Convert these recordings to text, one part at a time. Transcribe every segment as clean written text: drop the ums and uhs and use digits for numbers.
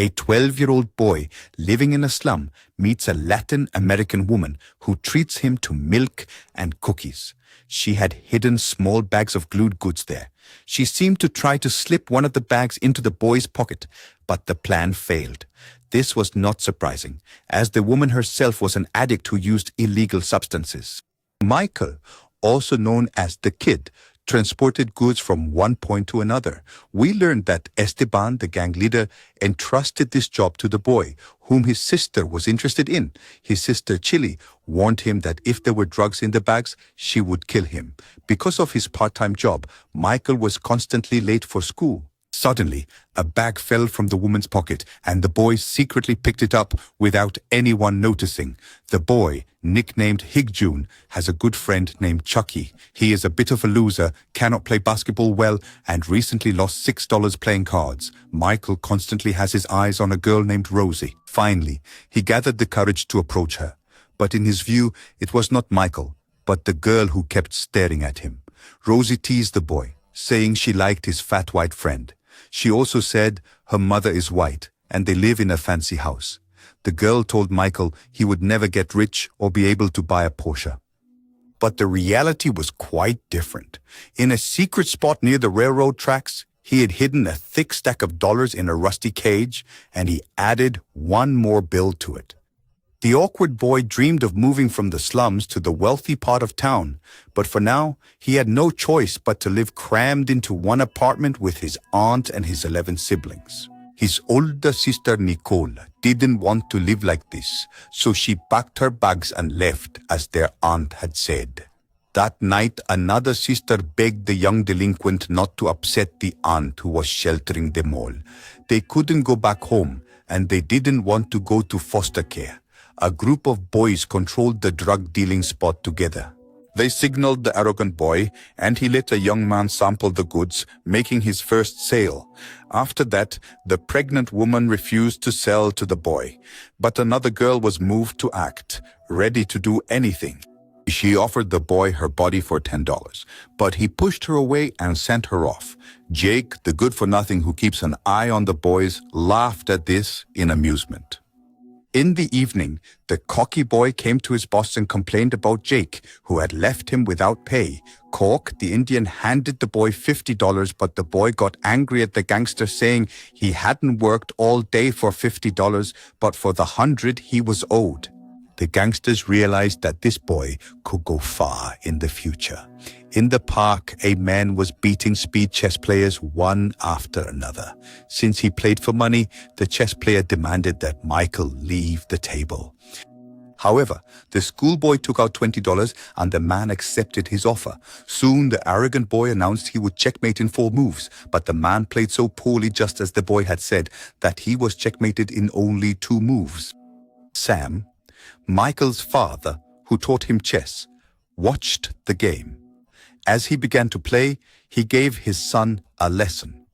A 12-year-old boy living in a slum meets a Latin American woman who treats him to milk and cookies. She had hidden small bags of glued goods there. She seemed to try to slip one of the bags into the boy's pocket, but the plan failed. This was not surprising, as the woman herself was an addict who used illegal substances. Michael, also known as the Kid, transported goods from one point to another. We learned that Esteban, the gang leader, entrusted this job to the boy, whom his sister was interested in. His sister Chili warned him that if there were drugs in the bags, she would kill him. Because of his part-time job, Michael was constantly late for school. Suddenly, a bag fell from the woman's pocket, and the boy secretly picked it up without anyone noticing. The boy, nicknamed Higjun, has a good friend named Chucky. He is a bit of a loser, cannot play basketball well, and recently lost $6 playing cards. Michael constantly has his eyes on a girl named Rosie. Finally, he gathered the courage to approach her. But in his view, it was not Michael, but the girl who kept staring at him. Rosie teased the boy, saying she liked his fat white friend. She also said her mother is white and they live in a fancy house. The girl told Michael he would never get rich or be able to buy a Porsche. But the reality was quite different. In a secret spot near the railroad tracks, he had hidden a thick stack of dollars in a rusty cage, and he added one more bill to it. The awkward boy dreamed of moving from the slums to the wealthy part of town, but for now, he had no choice but to live crammed into one apartment with his aunt and his 11 siblings. His older sister Nicole didn't want to live like this, so she packed her bags and left, as their aunt had said. That night, another sister begged the young delinquent not to upset the aunt who was sheltering them all. They couldn't go back home, and they didn't want to go to foster care. A group of boys controlled the drug-dealing spot together. They signaled the arrogant boy, and he let a young man sample the goods, making his first sale. After that, the pregnant woman refused to sell to the boy, but another girl was moved to act, ready to do anything. She offered the boy her body for $10, but he pushed her away and sent her off. Jake, the good-for-nothing who keeps an eye on the boys, laughed at this in amusement. In the evening, the cocky boy came to his boss and complained about Jake, who had left him without pay. Cork, the Indian, handed the boy $50, but the boy got angry at the gangster, saying he hadn't worked all day for $50, but for the 100 he was owed. The gangsters realized that this boy could go far in the future. In the park, a man was beating speed chess players one after another. Since he played for money, the chess player demanded that Michael leave the table. However, the schoolboy took out $20 and the man accepted his offer. Soon, the arrogant boy announced he would checkmate in 4 moves, but the man played so poorly, just as the boy had said, that he was checkmated in only 2 moves. Sam, Michael's father, who taught him chess, watched the game. As he began to play, he gave his son a lesson.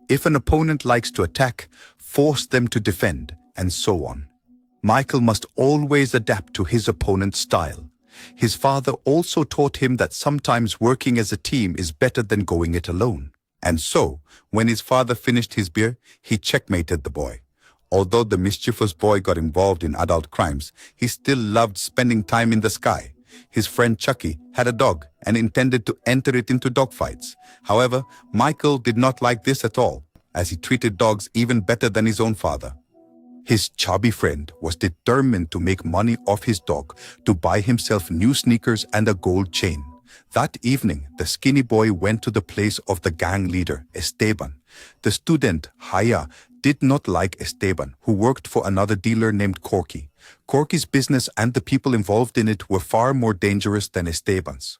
If an opponent likes to attack, force them to defend, and so on. Michael must always adapt to his opponent's style. His father also taught him that sometimes working as a team is better than going it alone. And so, when his father finished his beer, he checkmated the boy. Although the mischievous boy got involved in adult crimes, he still loved spending time in the sky. His friend Chucky had a dog and intended to enter it into dogfights. However, Michael did not like this at all, as he treated dogs even better than his own father. His chubby friend was determined to make money off his dog, to buy himself new sneakers and a gold chain. That evening, the skinny boy went to the place of the gang leader, Esteban. The student, Haya, did not like Esteban, who worked for another dealer named Corky. Corky's business and the people involved in it were far more dangerous than Esteban's.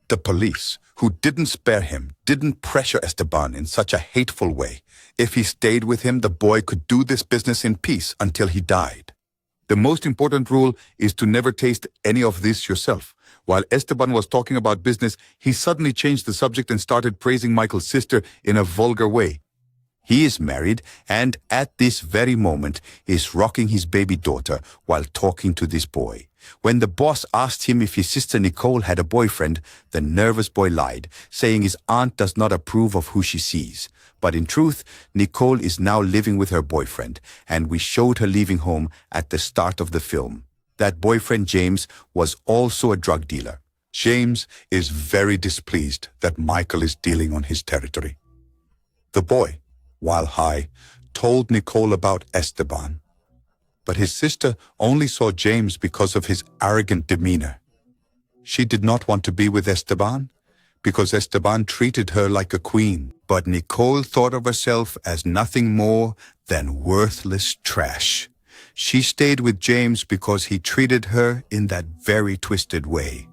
The police, who didn't spare him, didn't pressure Esteban in such a hateful way. If he stayed with him, the boy could do this business in peace until he died. The most important rule is to never taste any of this yourself. While Esteban was talking about business, he suddenly changed the subject and started praising Michael's sister in a vulgar way. He is married and at this very moment is rocking his baby daughter while talking to this boy. When the boss asked him if his sister Nicole had a boyfriend, the nervous boy lied, saying his aunt does not approve of who she sees. But in truth, Nicole is now living with her boyfriend, and we showed her leaving home at the start of the film. That boyfriend, James, was also a drug dealer. James is very displeased that Michael is dealing on his territory. The boy, while high, told Nicole about Esteban. But his sister only saw James because of his arrogant demeanor. She did not want to be with Esteban because Esteban treated her like a queen. But Nicole thought of herself as nothing more than worthless trash. She stayed with James because he treated her in that very twisted way.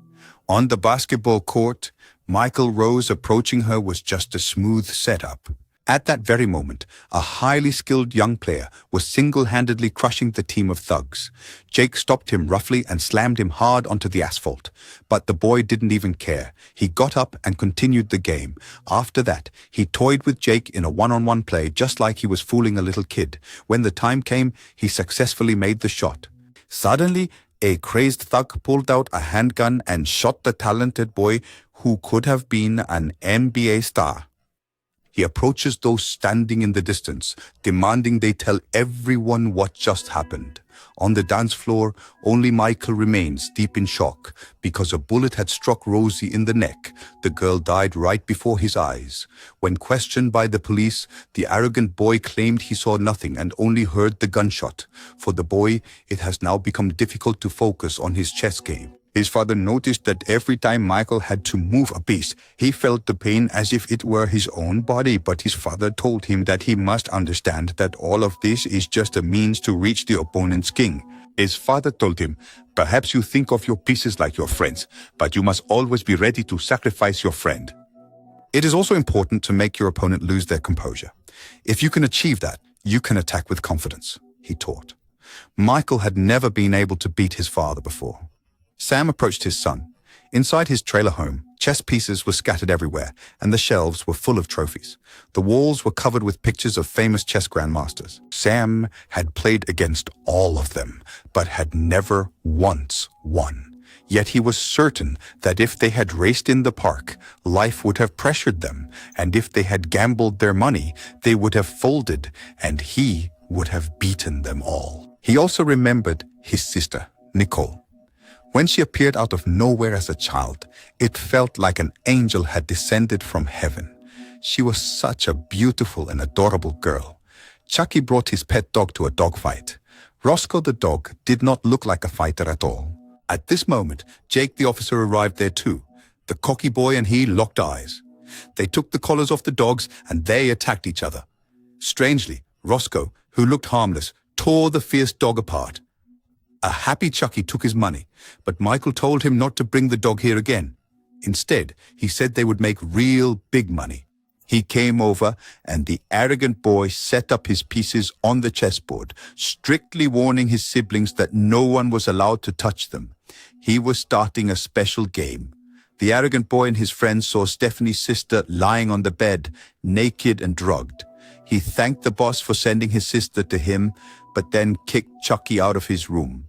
On the basketball court, Michael Rose approaching her was just a smooth setup. At that very moment, a highly skilled young player was single-handedly crushing the team of thugs. Jake stopped him roughly and slammed him hard onto the asphalt. But the boy didn't even care. He got up and continued the game. After that, he toyed with Jake in a one-on-one play just like he was fooling a little kid. When the time came, he successfully made the shot. Suddenly, a crazed thug pulled out a handgun and shot the talented boy who could have been an NBA star. He approaches those standing in the distance, demanding they tell everyone what just happened. On the dance floor, only Michael remains deep in shock because a bullet had struck Rosie in the neck. The girl died right before his eyes. When questioned by the police, the arrogant boy claimed he saw nothing and only heard the gunshot. For the boy, it has now become difficult to focus on his chess game. His father noticed that every time Michael had to move a piece, he felt the pain as if it were his own body, but his father told him that he must understand that all of this is just a means to reach the opponent's king. His father told him, "Perhaps you think of your pieces like your friends, but you must always be ready to sacrifice your friend." It is also important to make your opponent lose their composure. If you can achieve that, you can attack with confidence, he taught. Michael had never been able to beat his father before. Sam approached his son. Inside his trailer home, chess pieces were scattered everywhere, and the shelves were full of trophies. The walls were covered with pictures of famous chess grandmasters. Sam had played against all of them, but had never once won. Yet he was certain that if they had raced in the park, life would have pressured them, and if they had gambled their money, they would have folded, and he would have beaten them all. He also remembered his sister, Nicole. When she appeared out of nowhere as a child, it felt like an angel had descended from heaven. She was such a beautiful and adorable girl. Chucky brought his pet dog to a dog fight. Roscoe the dog did not look like a fighter at all. At this moment, Jake the officer arrived there too. The cocky boy and he locked eyes. They took the collars off the dogs and they attacked each other. Strangely, Roscoe, who looked harmless, tore the fierce dog apart. A happy Chucky took his money, but Michael told him not to bring the dog here again. Instead, he said they would make real big money. He came over, and the arrogant boy set up his pieces on the chessboard, strictly warning his siblings that no one was allowed to touch them. He was starting a special game. The arrogant boy and his friends saw Stephanie's sister lying on the bed, naked and drugged. He thanked the boss for sending his sister to him, but then kicked Chucky out of his room.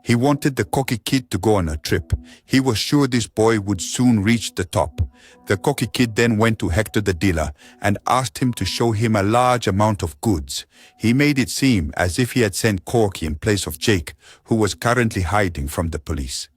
He wanted the cocky kid to go on a trip. He was sure this boy would soon reach the top. The cocky kid then went to Hector the dealer and asked him to show him a large amount of goods. He made it seem as if he had sent Corky in place of Jake, who was currently hiding from the police.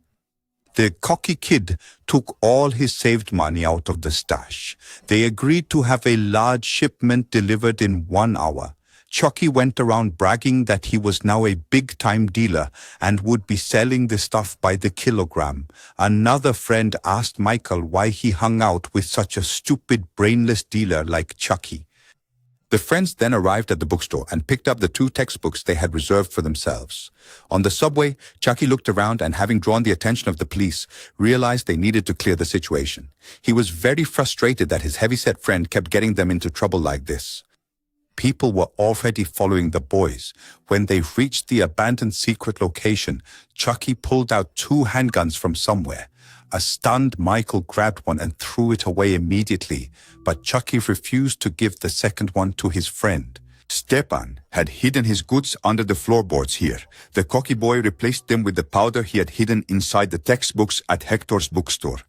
The cocky kid took all his saved money out of the stash. They agreed to have a large shipment delivered in 1 hour. Chucky went around bragging that he was now a big-time dealer and would be selling the stuff by the kilogram. Another friend asked Michael why he hung out with such a stupid, brainless dealer like Chucky. The friends then arrived at the bookstore and picked up the 2 textbooks they had reserved for themselves. On the subway, Chucky looked around and, having drawn the attention of the police, realized they needed to clear the situation. He was very frustrated that his heavyset friend kept getting them into trouble like this. People were already following the boys. When they reached the abandoned secret location, Chucky pulled out 2 handguns from somewhere. A stunned Michael grabbed one and threw it away immediately, but Chucky refused to give the second one to his friend. Stepan had hidden his goods under the floorboards here. The cocky boy replaced them with the powder he had hidden inside the textbooks at Hector's bookstore.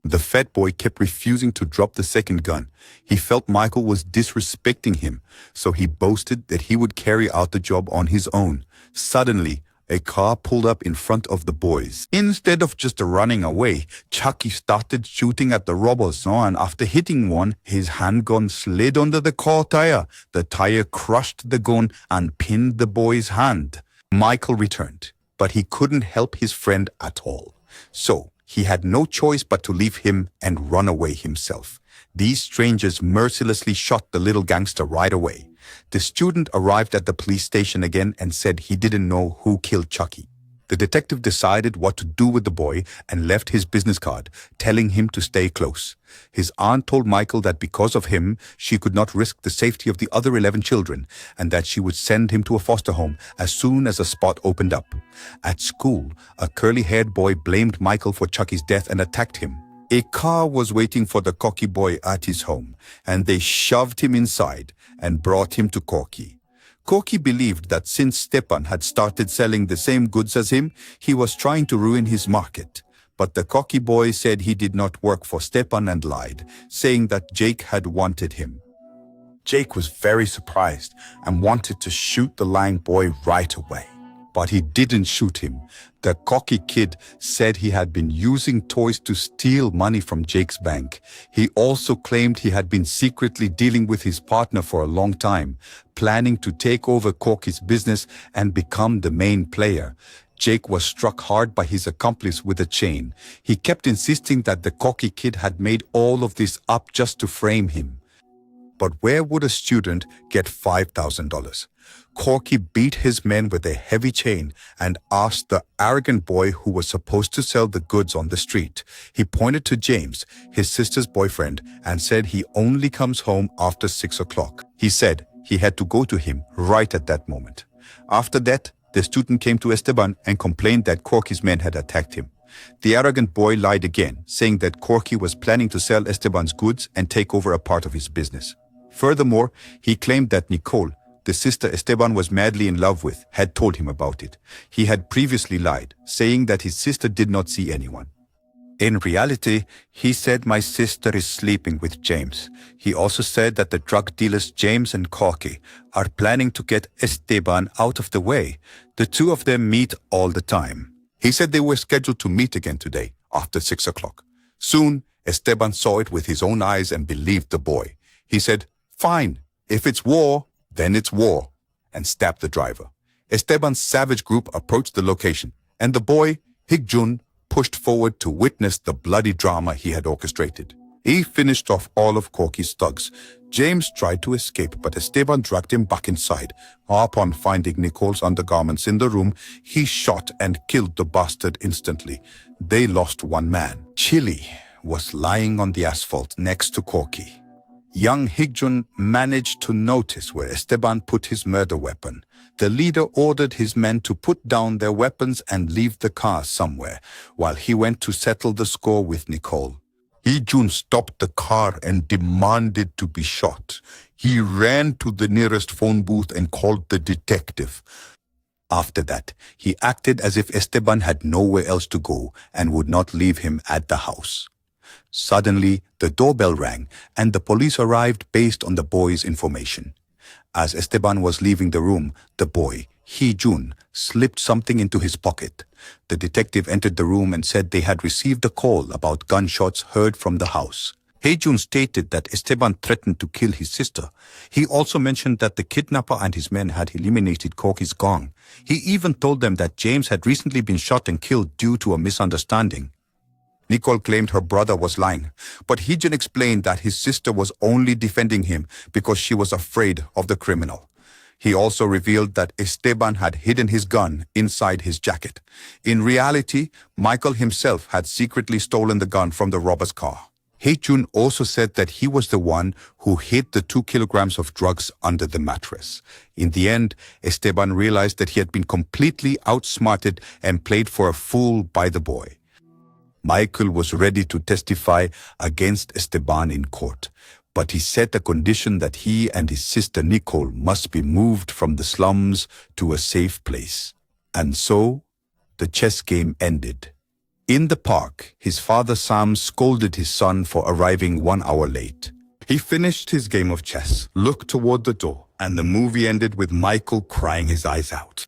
The fat boy kept refusing to drop the second gun. He felt Michael was disrespecting him, so he boasted that he would carry out the job on his own. Suddenly, a car pulled up in front of the boys. Instead of just running away, Chucky started shooting at the robbers, and after hitting one, his handgun slid under the car tire. The tire crushed the gun and pinned the boy's hand. Michael returned, but he couldn't help his friend at all. So, he had no choice but to leave him and run away himself. These strangers mercilessly shot the little gangster right away. The student arrived at the police station again and said he didn't know who killed Chucky. The detective decided what to do with the boy and left his business card, telling him to stay close. His aunt told Michael that because of him, she could not risk the safety of the other 11 children and that she would send him to a foster home as soon as a spot opened up. At school, a curly-haired boy blamed Michael for Chucky's death and attacked him. A car was waiting for the cocky boy at his home, and they shoved him inside and brought him to Corky. Corky believed that since Stepan had started selling the same goods as him, he was trying to ruin his market. But the cocky boy said he did not work for Stepan and lied, saying that Jake had wanted him. Jake was very surprised and wanted to shoot the lying boy right away. But he didn't shoot him. The cocky kid said he had been using toys to steal money from Jake's bank. He also claimed he had been secretly dealing with his partner for a long time, planning to take over Corky's business and become the main player. Jake was struck hard by his accomplice with a chain. He kept insisting that the cocky kid had made all of this up just to frame him. But where would a student get $5,000? Corky beat his men with a heavy chain and asked the arrogant boy who was supposed to sell the goods on the street. He pointed to James, his sister's boyfriend, and said he only comes home after 6 o'clock. He said he had to go to him right at that moment. After that, the student came to Esteban and complained that Corky's men had attacked him. The arrogant boy lied again, saying that Corky was planning to sell Esteban's goods and take over a part of his business. Furthermore, he claimed that Nicole, the sister Esteban was madly in love with, had told him about it. He had previously lied, saying that his sister did not see anyone. In reality, he said my sister is sleeping with James. He also said that the drug dealers James and Corky are planning to get Esteban out of the way. The two of them meet all the time. He said they were scheduled to meet again today, after 6 o'clock. Soon, Esteban saw it with his own eyes and believed the boy. He said, "Fine, if it's war, then it's war," and stabbed the driver. Esteban's savage group approached the location, and the boy, Higjun, pushed forward to witness the bloody drama he had orchestrated. He finished off all of Corky's thugs. James tried to escape, but Esteban dragged him back inside. Upon finding Nicole's undergarments in the room, he shot and killed the bastard instantly. They lost one man. Chili was lying on the asphalt next to Corky. Young Higjun managed to notice where Esteban put his murder weapon. The leader ordered his men to put down their weapons and leave the car somewhere, while he went to settle the score with Nicole. Higjun stopped the car and demanded to be shot. He ran to the nearest phone booth and called the detective. After that, he acted as if Esteban had nowhere else to go and would not leave him at the house. Suddenly, the doorbell rang and the police arrived based on the boy's information. As Esteban was leaving the room, the boy, Hee-jun, slipped something into his pocket. The detective entered the room and said they had received a call about gunshots heard from the house. Hee-jun stated that Esteban threatened to kill his sister. He also mentioned that the kidnapper and his men had eliminated Corky's gang. He even told them that James had recently been shot and killed due to a misunderstanding. Nicole claimed her brother was lying, but Hee-jun explained that his sister was only defending him because she was afraid of the criminal. He also revealed that Esteban had hidden his gun inside his jacket. In reality, Michael himself had secretly stolen the gun from the robber's car. Hee-jun also said that he was the one who hid the 2 kilograms of drugs under the mattress. In the end, Esteban realized that he had been completely outsmarted and played for a fool by the boy. Michael was ready to testify against Esteban in court, but he set a condition that he and his sister Nicole must be moved from the slums to a safe place. And so, the chess game ended. In the park, his father Sam scolded his son for arriving 1 hour late. He finished his game of chess, looked toward the door, and the movie ended with Michael crying his eyes out.